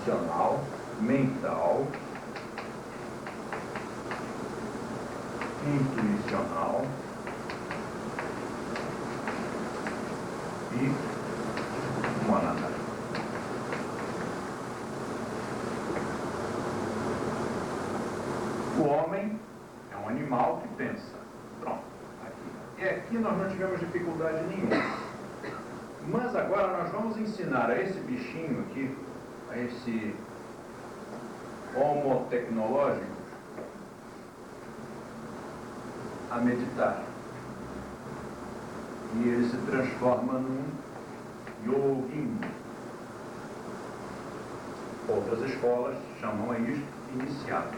emocional, mental, intuicional e monadárico. O homem é um animal que pensa. Pronto. E aqui nós não tivemos dificuldade nenhuma. Mas agora nós vamos ensinar a esse bichinho aqui, a esse homo tecnológico, a meditar. E ele se transforma num yogin. Outras escolas chamam a isto iniciado.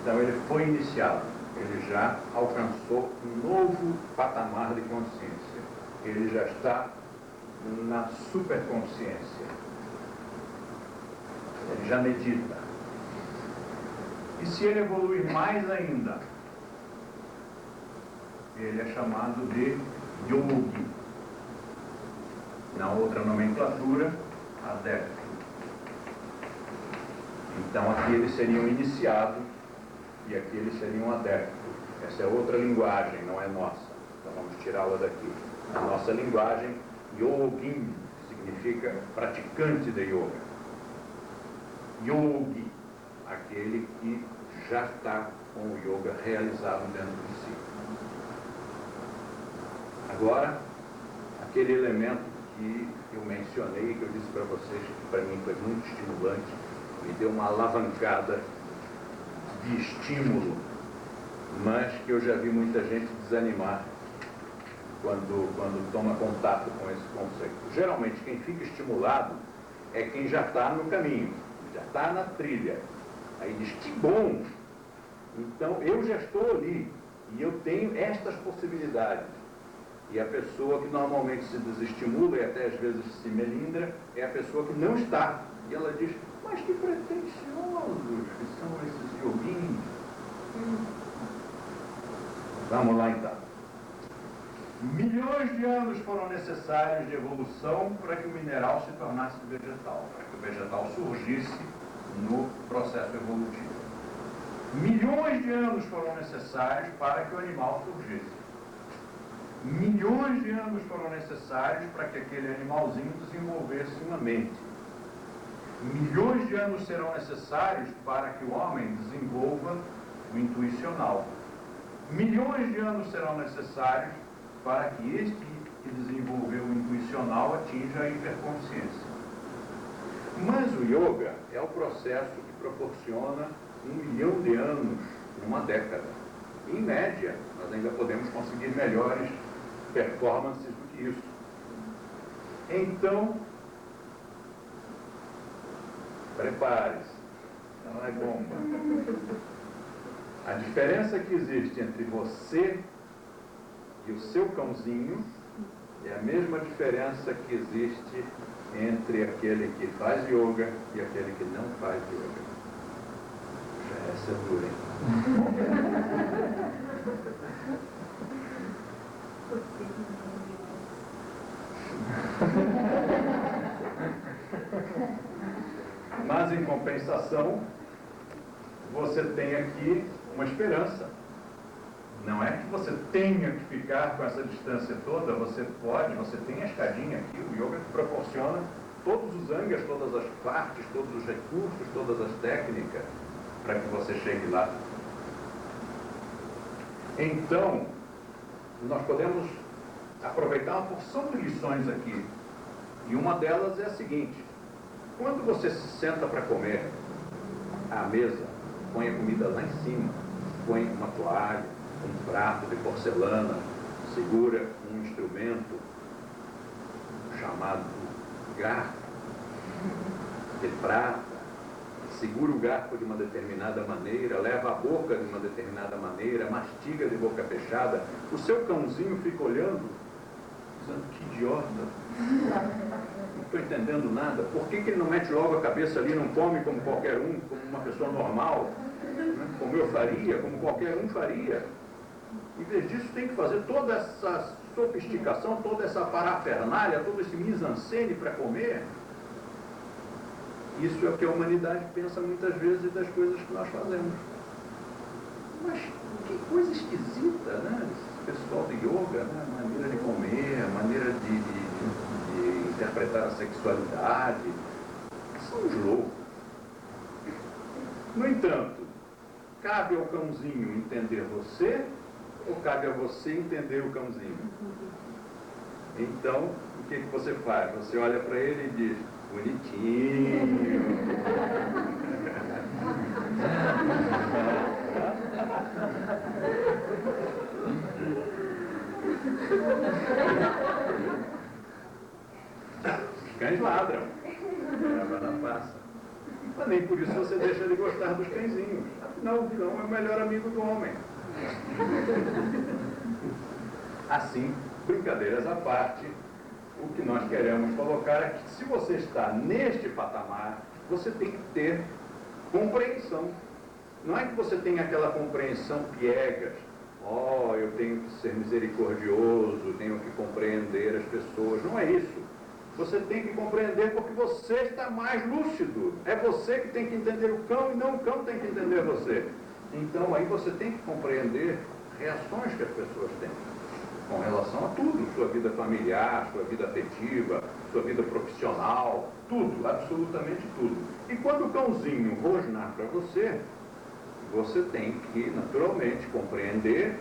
Então ele foi iniciado, ele já alcançou um novo patamar de consciência. Ele já está na superconsciência. Ele já medita. E se ele evoluir mais ainda, ele é chamado de yogi. Na outra nomenclatura, adepto. Então aqui eles seriam iniciados e aqui eles seriam adeptos. Essa é outra linguagem, não é nossa. Então vamos tirá-la daqui. A nossa linguagem, yogin, significa praticante de yoga. Yogi, aquele que já está com o yoga realizado dentro de si. Agora, aquele elemento que eu mencionei, que eu disse para vocês, que para mim foi muito estimulante, me deu uma alavancada de estímulo, mas que eu já vi muita gente desanimar quando toma contato com esse conceito. Geralmente quem fica estimulado é quem já está no caminho, já está na trilha. Aí diz, que bom! Então eu já estou ali e eu tenho estas possibilidades. E a pessoa que normalmente se desestimula e até às vezes se melindra é a pessoa que não está. E ela diz, mas que pretensiosos que são esses yoguins. Vamos lá então. Milhões de anos foram necessários de evolução para que o mineral se tornasse vegetal, para que o vegetal surgisse no processo evolutivo. Milhões de anos foram necessários para que o animal surgisse. Milhões de anos foram necessários para que aquele animalzinho desenvolvesse uma mente. Milhões de anos serão necessários para que o homem desenvolva o intuicional. Milhões de anos serão necessários para que este que desenvolveu o intuicional atinja a hiperconsciência. Mas o yoga é o processo que proporciona 1 milhão de anos numa década. Em média, nós ainda podemos conseguir melhores performances do que isso. Então, prepare-se, não é bomba. A diferença que existe entre você e o seu cãozinho é a mesma diferença que existe entre aquele que faz yoga e aquele que não faz yoga. Já essa é dura, hein? Mas em compensação, você tem aqui uma esperança. Não é que você tenha que ficar com essa distância toda, você pode, você tem a escadinha aqui, o yoga te proporciona todos os angas, todas as partes, todos os recursos, todas as técnicas para que você chegue lá. Então, nós podemos aproveitar uma porção de lições aqui. E uma delas é a seguinte: quando você se senta para comer à mesa, põe a comida lá em cima, põe uma toalha, um prato de porcelana, segura um instrumento chamado garfo de prata, segura o garfo de uma determinada maneira, leva a boca de uma determinada maneira, mastiga de boca fechada, o seu cãozinho fica olhando, dizendo, que idiota, não estou entendendo nada, por que ele não mete logo a cabeça ali, não come como qualquer um, como uma pessoa normal, né? Como eu faria, como qualquer um faria. Em vez disso, tem que fazer toda essa sofisticação, toda essa parafernália, todo esse mise-en-scène para comer. Isso é o que a humanidade pensa muitas vezes das coisas que nós fazemos. Mas que coisa esquisita, né? Esse pessoal de yoga, né? Maneira de comer, maneira de interpretar a sexualidade. São os loucos. No entanto, cabe ao cãozinho entender você ou cabe a você entender o cãozinho? Então, o que você faz? Você olha para ele e diz, bonitinho. Os cães ladram. A não passa. Mas nem por isso você deixa de gostar dos cãezinhos. Afinal, o cão é o melhor amigo do homem. Assim, brincadeiras à parte, o que nós queremos colocar é que se você está neste patamar, você tem que ter compreensão. Não é que você tenha aquela compreensão piegas. Eu tenho que ser misericordioso, tenho que compreender as pessoas. Não é isso. Você tem que compreender porque você está mais lúcido. É você que tem que entender o cão e não o cão tem que entender você. Então aí você tem que compreender reações que as pessoas têm com relação a tudo, sua vida familiar, sua vida afetiva, sua vida profissional, tudo, absolutamente tudo. E quando o cãozinho rosnar para você, você tem que, naturalmente, compreender,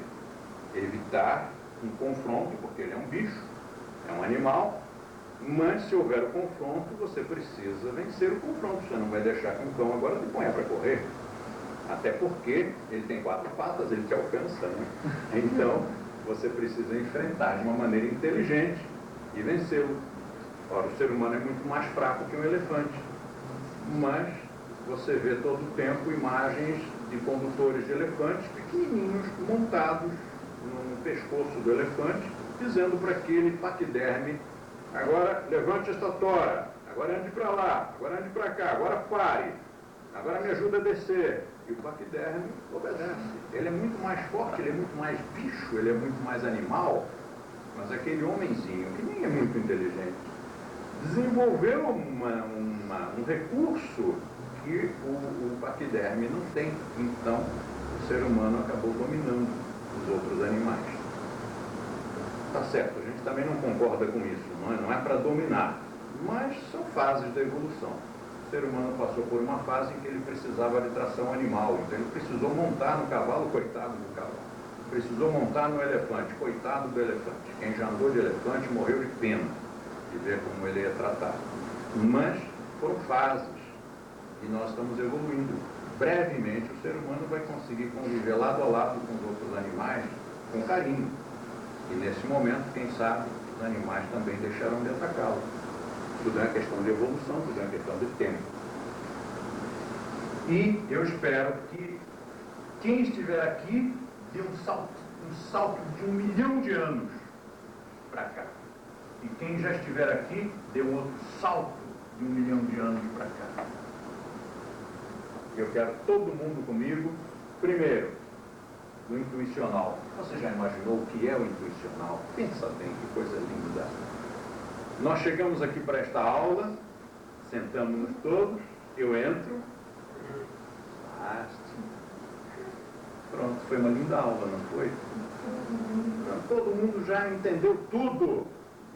evitar um confronto, porque ele é um bicho, é um animal, mas se houver o confronto, você precisa vencer o confronto. Você não vai deixar que um cão agora te ponha para correr. Até porque ele tem 4 patas, ele te alcança, né? Então, você precisa enfrentar de uma maneira inteligente e vencê-lo. Ora, o ser humano é muito mais fraco que um elefante. Mas você vê todo o tempo imagens de condutores de elefantes pequenininhos, montados no pescoço do elefante, dizendo para aquele paquiderme, agora levante esta tora, agora ande para lá, agora ande para cá, agora pare, agora me ajuda a descer. E o paquiderme obedece. Ele é muito mais forte, ele é muito mais bicho, ele é muito mais animal, mas aquele homenzinho, que nem é muito inteligente, desenvolveu um recurso que o paquiderme não tem. Então, o ser humano acabou dominando os outros animais. Tá certo, a gente também não concorda com isso, não é para dominar, mas são fases da evolução. O ser humano passou por uma fase em que ele precisava de tração animal, então ele precisou montar no cavalo, coitado do cavalo. Precisou montar no elefante, coitado do elefante. Quem já andou de elefante morreu de pena de ver como ele ia tratar. Mas foram fases e nós estamos evoluindo. Brevemente o ser humano vai conseguir conviver lado a lado com os outros animais com carinho. E nesse momento, quem sabe, os animais também deixarão de atacá-lo. Tudo é uma questão de evolução, tudo é uma questão de tempo. E eu espero que quem estiver aqui dê um salto de 1 milhão de anos para cá. E quem já estiver aqui dê um outro salto de 1 milhão de anos para cá. Eu quero todo mundo comigo. Primeiro, no intuicional. Você já imaginou o que é o intuicional? Pensa bem, que coisa linda. Nós chegamos aqui para esta aula, sentamos-nos todos, eu entro. Pronto, foi uma linda aula, não foi? Pronto, todo mundo já entendeu tudo,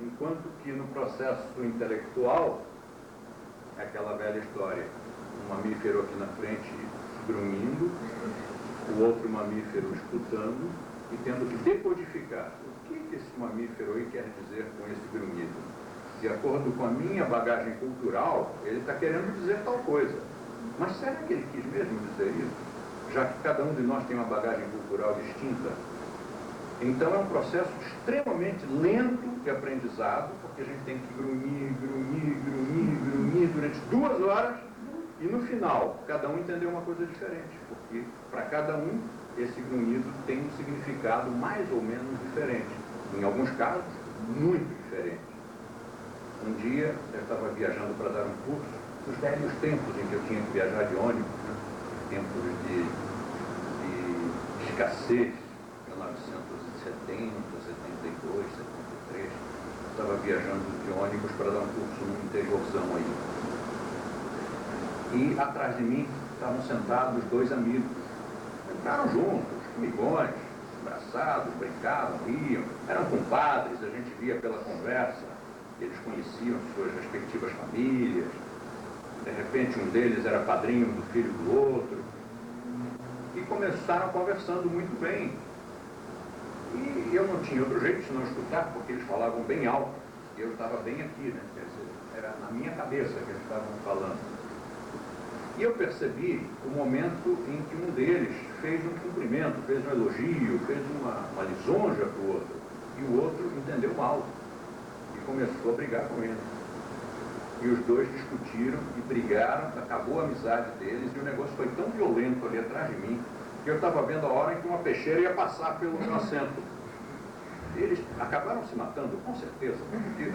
enquanto que no processo intelectual, é aquela velha história, um mamífero aqui na frente grunhindo, o outro mamífero escutando e tendo que decodificar o que esse mamífero aí quer dizer com esse grunhido. De acordo com a minha bagagem cultural, ele está querendo dizer tal coisa. Mas será que ele quis mesmo dizer isso? Já que cada um de nós tem uma bagagem cultural distinta. Então é um processo extremamente lento de aprendizado, porque a gente tem que grunhir durante 2 horas, e no final, cada um entendeu uma coisa diferente, porque para cada um, esse grunhido tem um significado mais ou menos diferente. Em alguns casos, muito diferente. Um dia, eu estava viajando para dar um curso, nos velhos tempos em que eu tinha que viajar de ônibus, né? Tempos de escassez, 1970, 72, 73, eu estava viajando de ônibus para dar um curso no interiorzão aí. E atrás de mim estavam sentados 2 amigos. Entraram juntos, amigões, abraçados, brincavam, riam. Eram compadres, a gente via pela conversa. Eles conheciam suas respectivas famílias. De repente, um deles era padrinho do filho do outro. E começaram conversando muito bem. E eu não tinha outro jeito senão escutar, porque eles falavam bem alto. E eu estava bem aqui, né? Quer dizer, era na minha cabeça que eles estavam falando. E eu percebi o momento em que um deles fez um cumprimento, fez um elogio, fez uma lisonja para o outro. E o outro entendeu mal. E começou a brigar com ele. E os dois discutiram e brigaram, acabou a amizade deles, e o negócio foi tão violento ali atrás de mim, que eu estava vendo a hora em que uma peixeira ia passar pelo meu assento. Eles acabaram se matando, com certeza, porque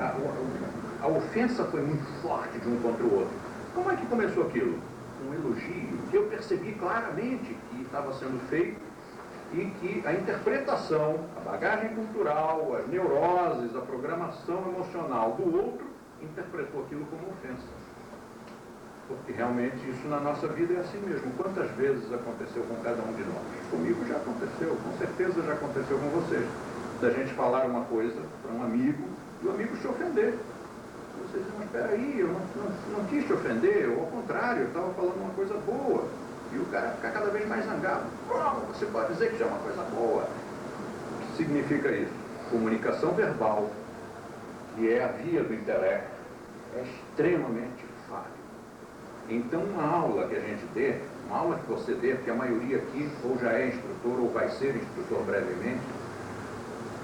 a ofensa foi muito forte de um contra o outro. Como é que começou aquilo? Um elogio, que eu percebi claramente que estava sendo feito e que a interpretação, a bagagem cultural, as neuroses, a programação emocional do outro interpretou aquilo como ofensa. Porque realmente isso na nossa vida é assim mesmo. Quantas vezes aconteceu com cada um de nós? Comigo já aconteceu, com certeza já aconteceu com vocês. Da gente falar uma coisa para um amigo e o amigo se ofender. Você diz, mas espera aí, eu não quis te ofender, ou ao contrário, eu estava falando uma coisa boa. E o cara fica cada vez mais zangado. Como você pode dizer que isso é uma coisa boa? O que significa isso? Comunicação verbal, que é a via do intelecto, é extremamente falho. Então, uma aula que a gente dê, uma aula que você dê, porque a maioria aqui ou já é instrutor ou vai ser instrutor brevemente,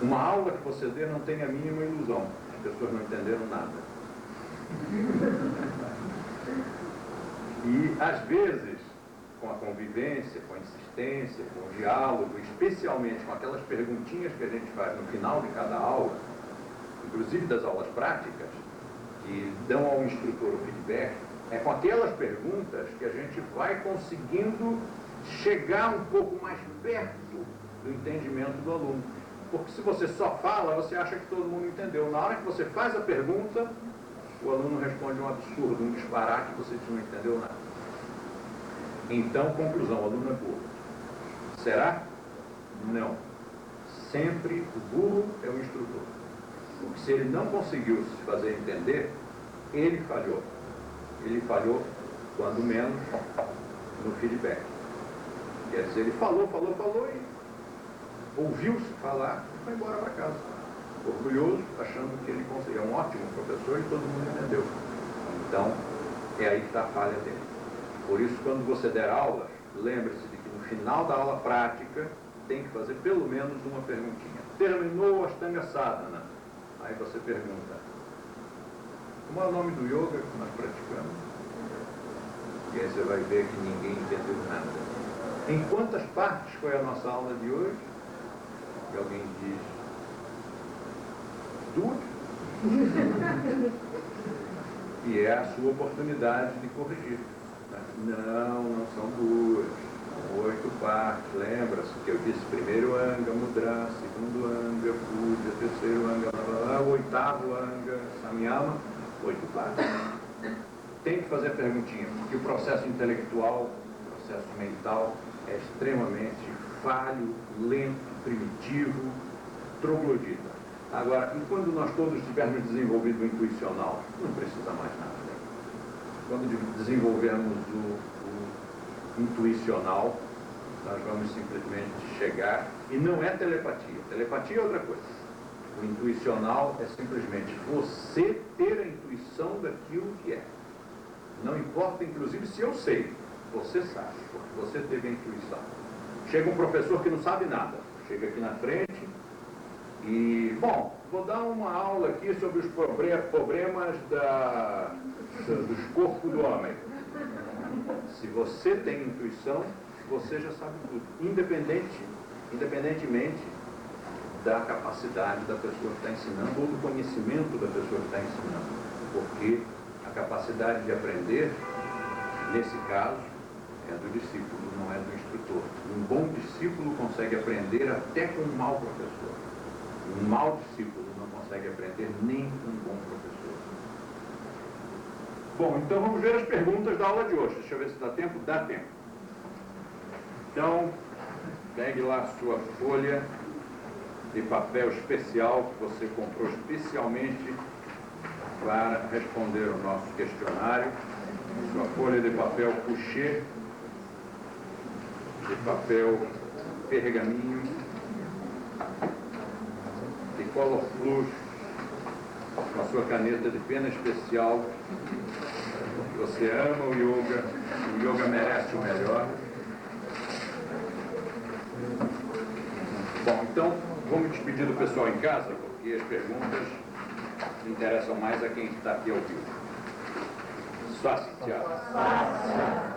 uma aula que você dê não tem a mínima ilusão. As pessoas não entenderam nada. E, às vezes, com a convivência, com a insistência, com o diálogo, especialmente com aquelas perguntinhas que a gente faz no final de cada aula, inclusive das aulas práticas, que dão ao instrutor o feedback, é com aquelas perguntas que a gente vai conseguindo chegar um pouco mais perto do entendimento do aluno. Porque se você só fala, você acha que todo mundo entendeu. Na hora que você faz a pergunta, o aluno responde um absurdo, um disparate, você não entendeu nada. Então, conclusão, o aluno é burro. Será? Não. Sempre o burro é o instrutor. Porque se ele não conseguiu se fazer entender, ele falhou. Ele falhou, quando menos, no feedback. Quer dizer, ele falou e ouviu-se falar e foi embora para casa. Orgulhoso, achando que ele conseguiu. É um ótimo professor e todo mundo entendeu. Então, é aí que está a falha dele. Por isso, quando você der aulas, lembre-se de que no final da aula prática, tem que fazer pelo menos uma perguntinha. Terminou a Ashtanga Sadhana. Aí você pergunta, como é o nome do yoga que nós praticamos? E aí você vai ver que ninguém entendeu nada. Em quantas partes foi a nossa aula de hoje? E alguém diz, 2? E é a sua oportunidade de corrigir. Não são 2. São 8 partes. Lembra-se que eu disse primeiro Anga, Mudra, segundo Anga, Puja, terceiro Anga, o 8º Anga, Samyama, 8 partes. Tem que fazer a perguntinha, porque o processo intelectual, o processo mental é extremamente falho, lento, primitivo, troglodita. Agora, e quando nós todos tivermos desenvolvido o intuicional, não precisa mais nada. Quando desenvolvermos o intuicional, nós vamos simplesmente chegar, e não é telepatia. Telepatia é outra coisa. O intuicional é simplesmente você ter a intuição daquilo que é. Não importa, inclusive, se eu sei. Você sabe, porque você teve a intuição. Chega um professor que não sabe nada. Chega aqui na frente e, bom, vou dar uma aula aqui sobre os problemas dos corpos do homem. Se você tem intuição, você já sabe tudo. Independentemente da capacidade da pessoa que está ensinando ou do conhecimento da pessoa que está ensinando. Porque a capacidade de aprender, nesse caso, é do discípulo, não é do instrutor. Um bom discípulo consegue aprender até com um mau professor. Um mau discípulo não consegue aprender nem com um bom professor. Bom, então vamos ver as perguntas da aula de hoje. Deixa eu ver se dá tempo. Dá tempo. Então, pegue lá a sua folha de papel especial que você comprou especialmente para responder o nosso questionário. Sua folha de papel couché, de papel pergaminho, de color plus, com a sua caneta de pena especial. Você ama o yoga merece o melhor. Bom, então, vamos despedir do pessoal em casa, porque as perguntas interessam mais a quem está aqui ao vivo. Sócio, Tiago.